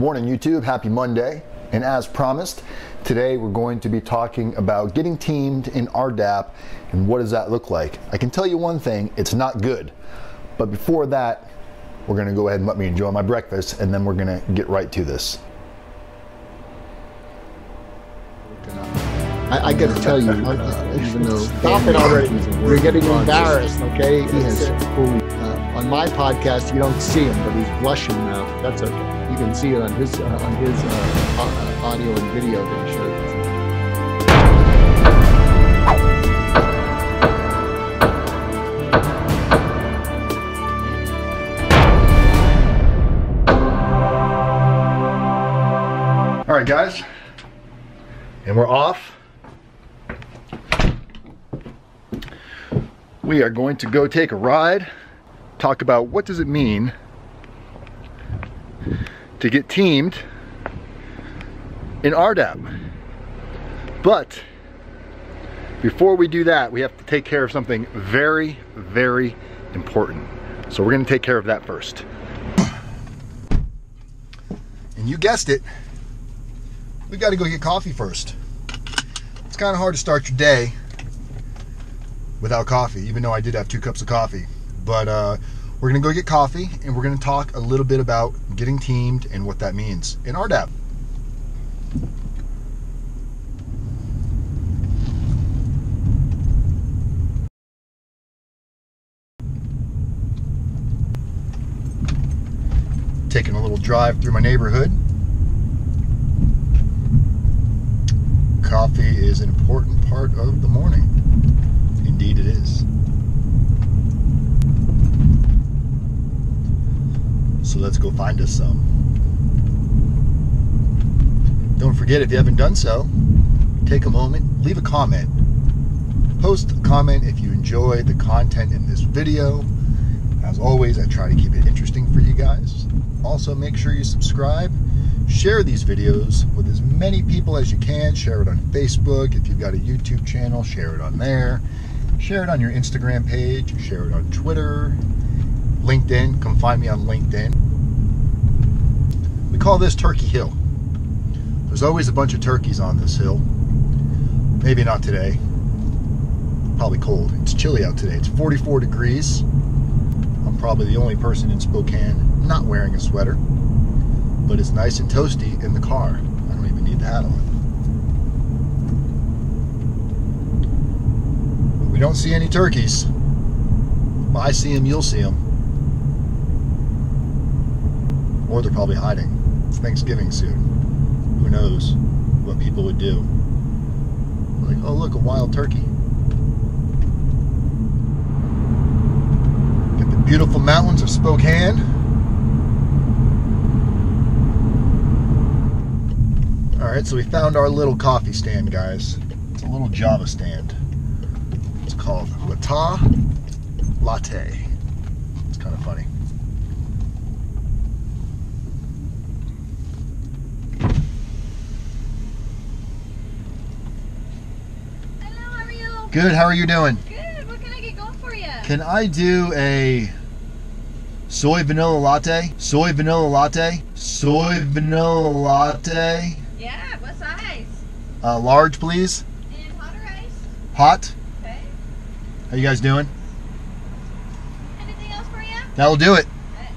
Morning YouTube, happy Monday. And as promised, today we're going to be talking about getting teamed in RDAP and what does that look like. I can tell you one thing, it's not good. But before that, we're gonna go ahead and let me enjoy my breakfast and then we're gonna get right to this. I got to tell you, even though stop it already, you're getting embarrassed. Okay, he has on my podcast. You don't see him, but he's blushing now. That's okay. You can see it on his audio and video that he showed. All right, guys, and we're off. We are going to go take a ride, talk about what does it mean to get teamed in RDAP. But before we do that, we have to take care of something very, very important. So we're going to take care of that first. And you guessed it, we got to go get coffee first. It's kind of hard to start your day without coffee, even though I did have 2 cups of coffee. But we're gonna go get coffee and we're gonna talk a little bit about getting teamed and what that means in RDAP. Taking a little drive through my neighborhood. Coffee is an important part of the morning. Indeed it is. So let's go find us some. Don't forget, if you haven't done so, take a moment, leave a comment. Post a comment if you enjoy the content in this video. As always, I try to keep it interesting for you guys. Also, make sure you subscribe. Share these videos with as many people as you can. Share it on Facebook. If you've got a YouTube channel, share it on there. Share it on your Instagram page, share it on Twitter, LinkedIn. Come find me on LinkedIn. We call this Turkey Hill. There's always a bunch of turkeys on this hill. Maybe not today. Probably cold. It's chilly out today. It's 44 degrees. I'm probably the only person in Spokane not wearing a sweater. But it's nice and toasty in the car. I don't even need the hat on. We don't see any turkeys. If I see them, you'll see them. Or they're probably hiding. It's Thanksgiving soon. Who knows what people would do. Like, oh look, a wild turkey. Get the beautiful mountains of Spokane. Alright, so we found our little coffee stand, guys. It's a little Java stand. It's called Latte. It's kind of funny. Hello, how are you? Good, how are you doing? Good, what can I get going for you? Can I do a soy vanilla latte? Soy vanilla latte? Soy vanilla latte? Yeah, what size? Large, please. And hot or ice? Hot. Okay. How you guys doing? Anything else for you? That'll do it. Okay.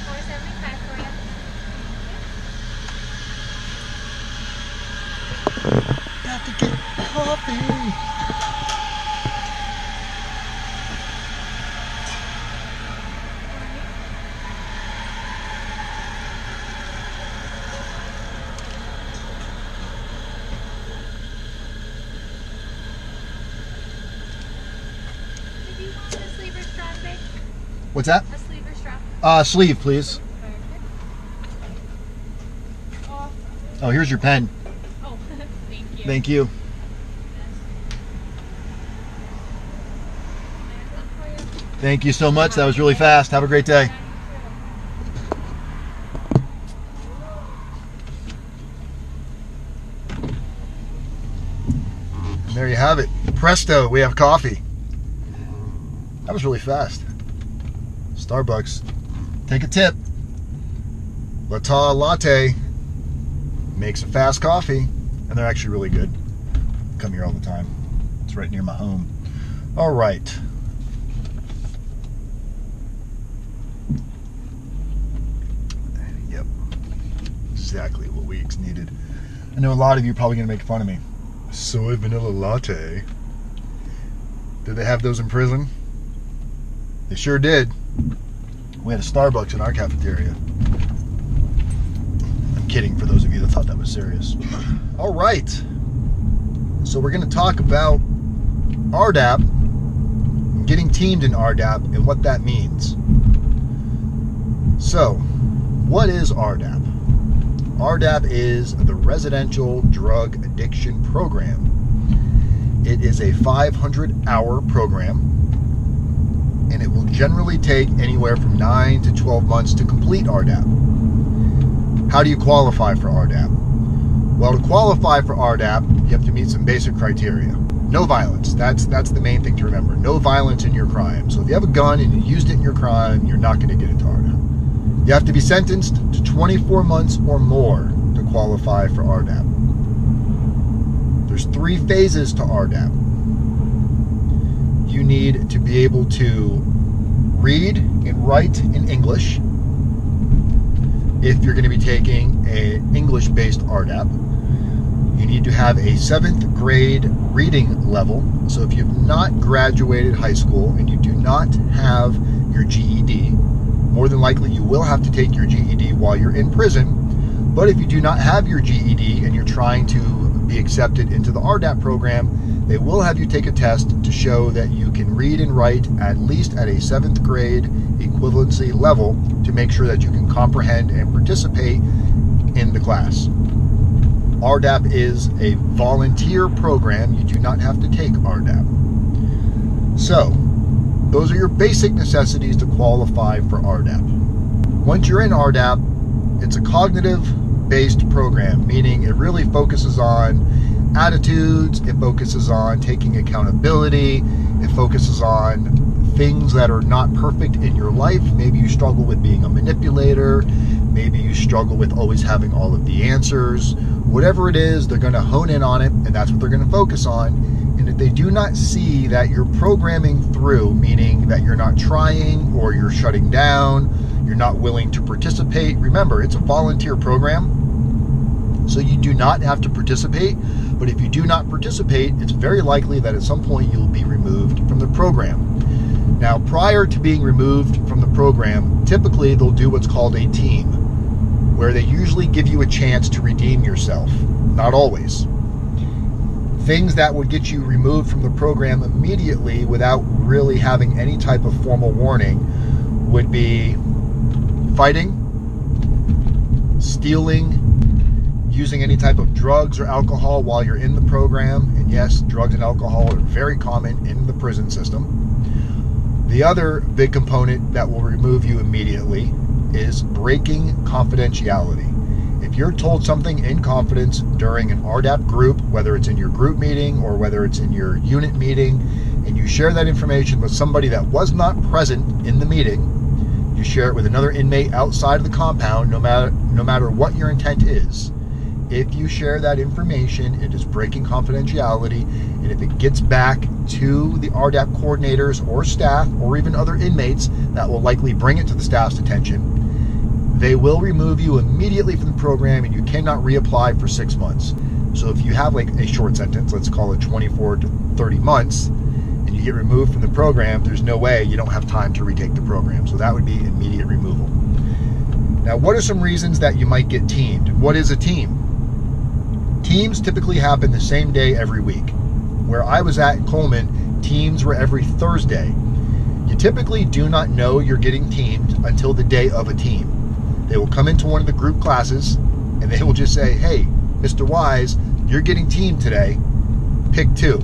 $4.75 for you. Got to get coffee. Did you want a sleeve or straw today? What's that? A sleeve or straw? Sleeve, please. Oh, here's your pen. Oh, thank you. Thank you. Thank you so much. That was really fast. Have a great day. And there you have it. Presto, we have coffee. That was really fast. Starbucks, take a tip. Latte makes a fast coffee, and they're actually really good. Come here all the time. It's right near my home. All right. Yep. Exactly what we needed. I know a lot of you are probably going to make fun of me. Soy vanilla latte. Did they have those in prison? They sure did. We had a Starbucks in our cafeteria. I'm kidding for those of you that thought that was serious. All right. So we're going to talk about RDAP, getting teamed in RDAP, and what that means. So, what is RDAP? RDAP is the Residential Drug Addiction Program. It is a 500-hour program, and it will generally take anywhere from 9 to 12 months to complete RDAP. How do you qualify for RDAP? Well, to qualify for RDAP, you have to meet some basic criteria. No violence. That's the main thing to remember. No violence in your crime. So if you have a gun and you used it in your crime, you're not going to get into RDAP. You have to be sentenced to 24 months or more to qualify for RDAP. There's 3 phases to RDAP. You need to be able to read and write in English if you're going to be taking an English-based RDAP. You need to have a 7th grade reading level. So if you've not graduated high school and you do not have your GED, more than likely you will have to take your GED while you're in prison. But if you do not have your GED and you're trying to be accepted into the RDAP program, they will have you take a test to show that you can read and write at least at a 7th grade equivalency level to make sure that you can comprehend and participate in the class. RDAP is a volunteer program. You do not have to take RDAP. So, those are your basic necessities to qualify for RDAP. Once you're in RDAP, it's a cognitive-based program, meaning it really focuses on attitudes, it focuses on taking accountability, it focuses on things that are not perfect in your life. Maybe you struggle with being a manipulator, maybe you struggle with always having all of the answers. Whatever it is, they're going to hone in on it, and that's what they're going to focus on. And if they do not see that you're programming through, meaning that you're not trying or you're shutting down, you're not willing to participate, remember, it's a volunteer program, so you do not have to participate. But if you do not participate, it's very likely that at some point you'll be removed from the program. Now, prior to being removed from the program, typically they'll do what's called a team, where they usually give you a chance to redeem yourself. Not always. Things that would get you removed from the program immediately without really having any type of formal warning would be fighting, stealing, using any type of drugs or alcohol while you're in the program. And yes, drugs and alcohol are very common in the prison system. The other big component that will remove you immediately is breaking confidentiality. If you're told something in confidence during an RDAP group, whether it's in your group meeting or whether it's in your unit meeting, and you share that information with somebody that was not present in the meeting, you share it with another inmate outside of the compound, no matter what your intent is. If you share that information, it is breaking confidentiality, and if it gets back to the RDAP coordinators or staff or even other inmates that will likely bring it to the staff's attention, they will remove you immediately from the program, and you cannot reapply for 6 months. So if you have like a short sentence, let's call it 24 to 30 months, and you get removed from the program, there's no way you don't have time to retake the program. So that would be immediate removal. Now, what are some reasons that you might get teamed? What is a team? Teams typically happen the same day every week. Where I was at in Coleman, teams were every Thursday. You typically do not know you're getting teamed until the day of a team. They will come into one of the group classes and they will just say, hey, Mr. Wise, you're getting teamed today. Pick 2.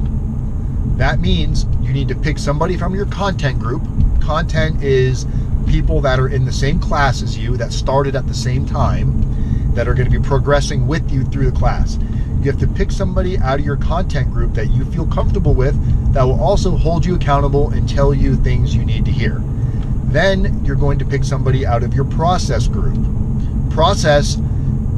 That means you need to pick somebody from your content group. Content is people that are in the same class as you, that started at the same time, that are going to be progressing with you through the class. You have to pick somebody out of your content group that you feel comfortable with that will also hold you accountable and tell you things you need to hear. Then you're going to pick somebody out of your process group. Process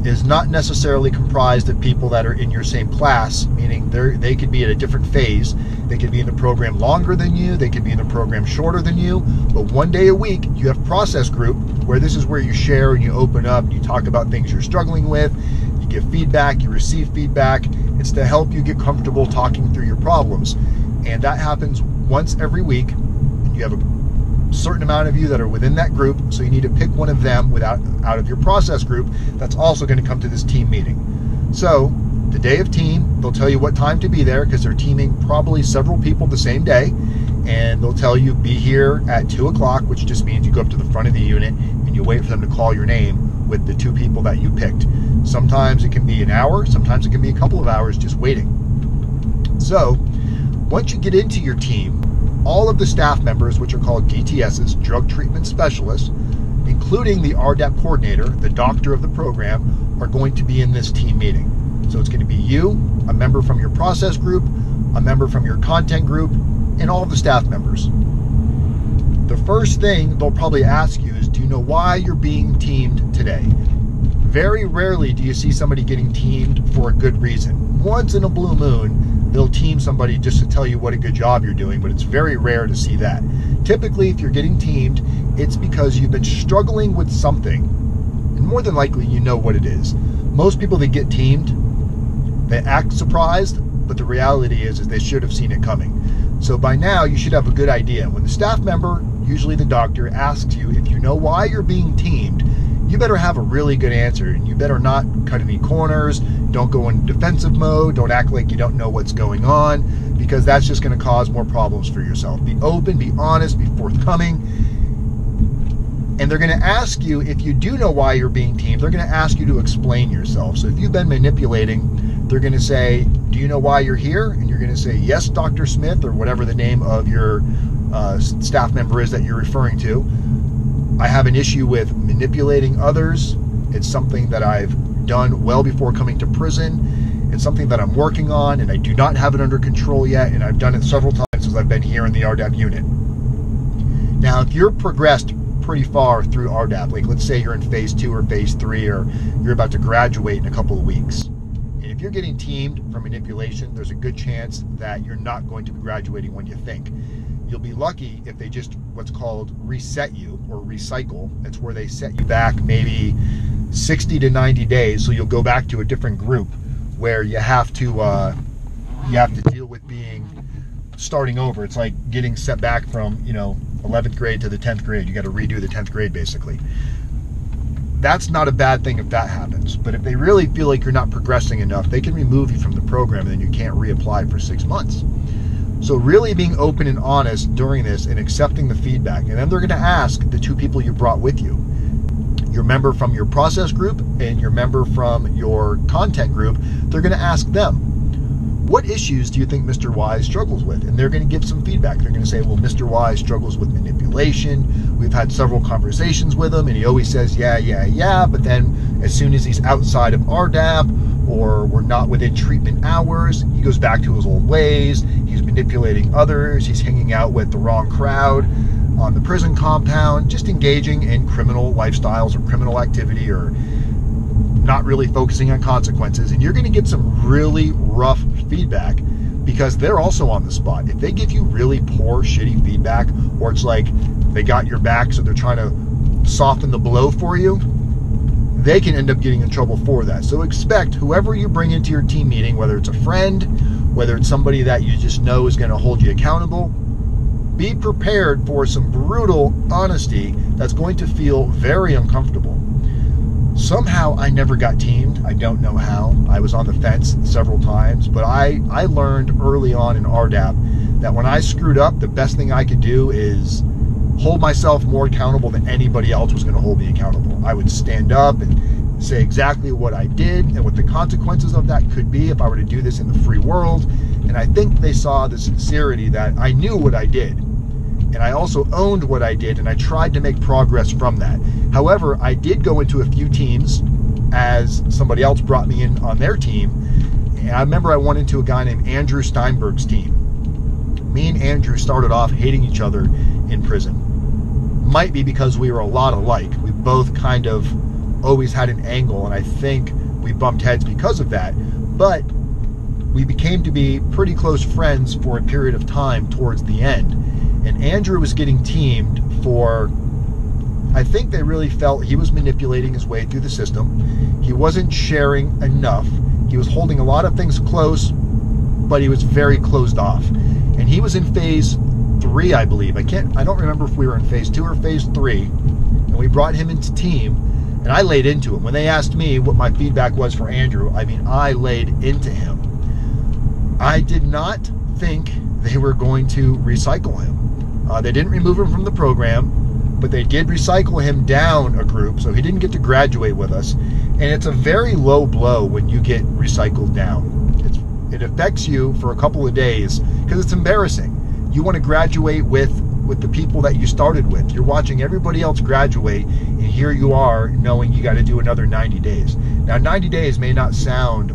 is not necessarily comprised of people that are in your same class, meaning they could be at a different phase. They could be in the program longer than you, they could be in the program shorter than you, but one day a week you have process group, where this is where you share and you open up and you talk about things you're struggling with, you give feedback, you receive feedback. It's to help you get comfortable talking through your problems. And that happens once every week, and you have a certain amount of you that are within that group, so you need to pick one of them out of your process group that's also going to come to this team meeting. So the day of team, they'll tell you what time to be there, because they're teaming probably several people the same day, and they'll tell you be here at 2 o'clock, which just means you go up to the front of the unit and you wait for them to call your name with the 2 people that you picked. Sometimes it can be an hour, sometimes it can be a couple of hours just waiting. So once you get into your team, all of the staff members, which are called DTSs, drug treatment specialists, including the RDAP coordinator, the doctor of the program, are going to be in this team meeting. So it's going to be you, a member from your process group, a member from your content group, and all of the staff members. The first thing they'll probably ask you is, do you know why you're being teamed today? Very rarely do you see somebody getting teamed for a good reason. Once in a blue moon, they'll team somebody just to tell you what a good job you're doing, but it's very rare to see that. Typically, if you're getting teamed, it's because you've been struggling with something, and more than likely you know what it is. Most people that get teamed, they act surprised, but the reality is they should have seen it coming. So by now, you should have a good idea. When the staff member, usually the doctor, asks you if you know why you're being teamed, you better have a really good answer, and you better not cut any corners. Don't go in defensive mode. Don't act like you don't know what's going on, because that's just going to cause more problems for yourself. Be open, be honest, be forthcoming. And they're going to ask you, if you do know why you're being teamed, they're going to ask you to explain yourself. So if you've been manipulating, they're going to say, do you know why you're here? And you're going to say, yes, Dr. Smith, or whatever the name of your staff member is that you're referring to. I have an issue with manipulating others. It's something that I've done well before coming to prison. It's something that I'm working on, and I do not have it under control yet, and I've done it several times since I've been here in the RDAP unit. Now, if you're progressed pretty far through RDAP, like let's say you're in phase 2 or phase 3, or you're about to graduate in a couple of weeks, and if you're getting teamed for manipulation, there's a good chance that you're not going to be graduating when you think. You'll be lucky if they just what's called reset you or recycle. That's where they set you back maybe 60 to 90 days, so you'll go back to a different group where you have to deal with starting over. It's like getting set back from 11th grade to the 10th grade. You got to redo the 10th grade basically. That's not a bad thing if that happens, but if they really feel like you're not progressing enough, they can remove you from the program, and then you can't reapply for 6 months. So really being open and honest during this and accepting the feedback. And then they're going to ask the 2 people you brought with you, your member from your process group and your member from your content group. They're going to ask them, what issues do you think Mr. Y struggles with? And they're going to give some feedback. They're going to say, well, Mr. Y struggles with manipulation. We've had several conversations with him, and he always says, yeah. But then as soon as he's outside of RDAP, or we're not within treatment hours, he goes back to his old ways. He's manipulating others. He's hanging out with the wrong crowd on the prison compound, just engaging in criminal lifestyles or criminal activity, or not really focusing on consequences. And you're going to get some really rough feedback, because they're also on the spot. If they give you really poor, shitty feedback, or it's like they got your back, so they're trying to soften the blow for you, they can end up getting in trouble for that. So expect whoever you bring into your team meeting, whether it's a friend, whether it's somebody that you just know is going to hold you accountable, be prepared for some brutal honesty that's going to feel very uncomfortable. Somehow I never got teamed. I don't know how. I was on the fence several times, but I learned early on in RDAP that when I screwed up, the best thing I could do is hold myself more accountable than anybody else was going to hold me accountable. I would stand up and say exactly what I did and what the consequences of that could be if I were to do this in the free world. And I think they saw the sincerity that I knew what I did, and I also owned what I did, and I tried to make progress from that. However, I did go into a few teams as somebody else brought me in on their team, And I remember I went into a guy named Andrew Steinberg's team. Me and Andrew started off hating each other in prison. Might be because we were a lot alike. We both kind of always had an angle, and I think we bumped heads because of that. But we became to be pretty close friends for a period of time towards the end. And Andrew was getting teamed for, I think they really felt he was manipulating his way through the system. He wasn't sharing enough. He was holding a lot of things close, but he was very closed off. And he was in phase 3, I believe. I don't remember if we were in phase 2 or phase 3. And we brought him into team, and I laid into him. When they asked me what my feedback was for Andrew, I mean, I laid into him. I did not think they were going to recycle him. They didn't remove him from the program, but they did recycle him down a group, so he didn't get to graduate with us. And it's a very low blow when you get recycled down. It affects you for a couple of days because it's embarrassing. You want to graduate with the people that you started with. You're watching everybody else graduate, and here you are knowing you got to do another 90 days. Now, 90 days may not sound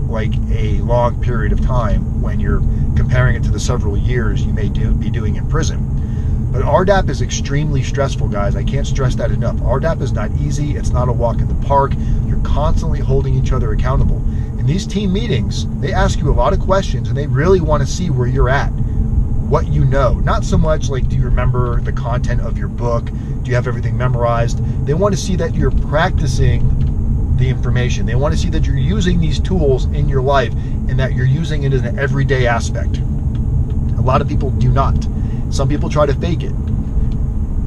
like a long period of time when you're comparing it to the several years you may be doing in prison. But RDAP is extremely stressful, guys. I can't stress that enough. RDAP is not easy. It's not a walk in the park. You're constantly holding each other accountable. In these team meetings, they ask you a lot of questions, and they really want to see where you're at, what you know. Not so much like, do you remember the content of your book? Do you have everything memorized? They want to see that you're practicing the information. They want to see that you're using these tools in your life and that you're using it in an everyday aspect. A lot of people do not. Some people try to fake it.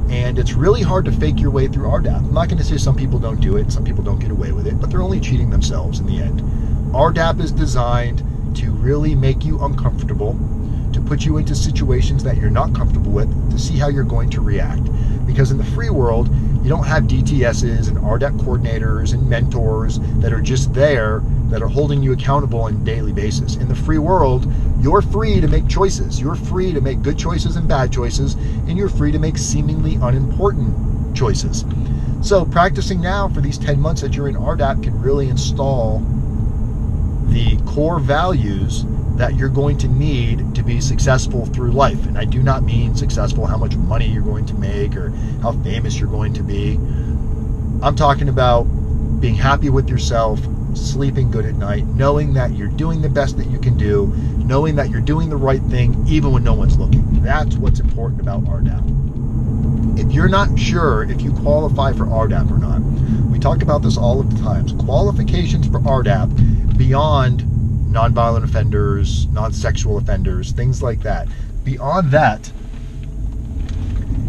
And it's really hard to fake your way through RDAP. I'm not going to say some people don't do it, some people don't get away with it, but they're only cheating themselves in the end. RDAP is designed to really make you uncomfortable, to put you into situations that you're not comfortable with, to see how you're going to react. Because in the free world, you don't have DTSs and RDAP coordinators and mentors that are just there, that are holding you accountable on a daily basis. In the free world, you're free to make choices. You're free to make good choices and bad choices, and you're free to make seemingly unimportant choices. So practicing now for these 10 months that you're in RDAP can really install the core values that you're going to need to be successful through life. And I do not mean successful, how much money you're going to make or how famous you're going to be. I'm talking about being happy with yourself, sleeping good at night, knowing that you're doing the best that you can do, knowing that you're doing the right thing even when no one's looking. That's what's important about RDAP. If you're not sure if you qualify for RDAP or not, we talk about this all of the times. Qualifications for RDAP beyond nonviolent offenders, non-sexual offenders, things like that. Beyond that,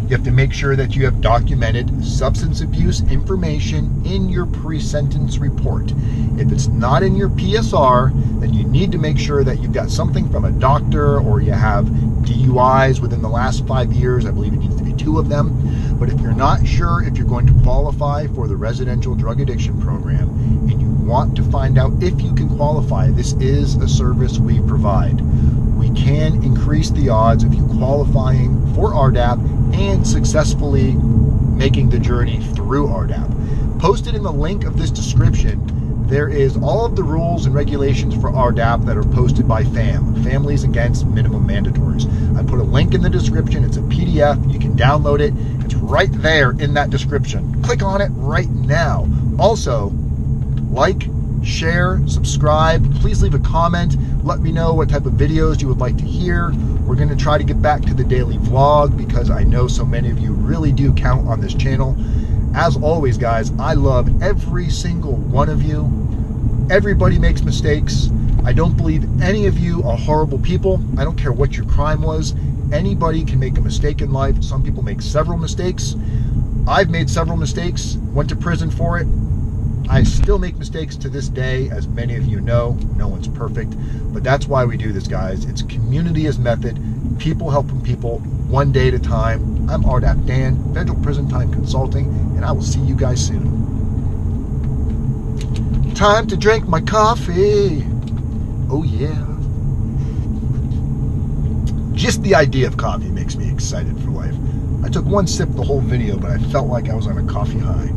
you have to make sure that you have documented substance abuse information in your pre-sentence report. If it's not in your PSR, then you need to make sure that you've got something from a doctor, or you have DUIs within the last 5 years. I believe it needs to be 2 of them. But if you're not sure if you're going to qualify for the residential drug addiction program, and you want to find out if you can qualify, this is a service we provide. We can increase the odds of you qualifying for RDAP and successfully making the journey through RDAP. Posted in the link of this description, there is all of the rules and regulations for RDAP that are posted by FAM, Families Against Minimum Mandatories. I put a link in the description. It's a PDF. You can download it. It's right there in that description. Click on it right now. Also, like, share, subscribe. Please leave a comment. Let me know what type of videos you would like to hear. We're going to try to get back to the daily vlog because I know so many of you really do count on this channel. As always, guys, I love every single one of you. Everybody makes mistakes. I don't believe any of you are horrible people. I don't care what your crime was. Anybody can make a mistake in life. Some people make several mistakes. I've made several mistakes, went to prison for it. I still make mistakes to this day, as many of you know. No one's perfect, but that's why we do this, guys. It's community as method, people helping people, one day at a time. I'm RDAP Dan, Federal Prison Time Consulting, and I will see you guys soon. Time to drink my coffee. Oh yeah. Just the idea of coffee makes me excited for life. I took one sip the whole video, but I felt like I was on a coffee high.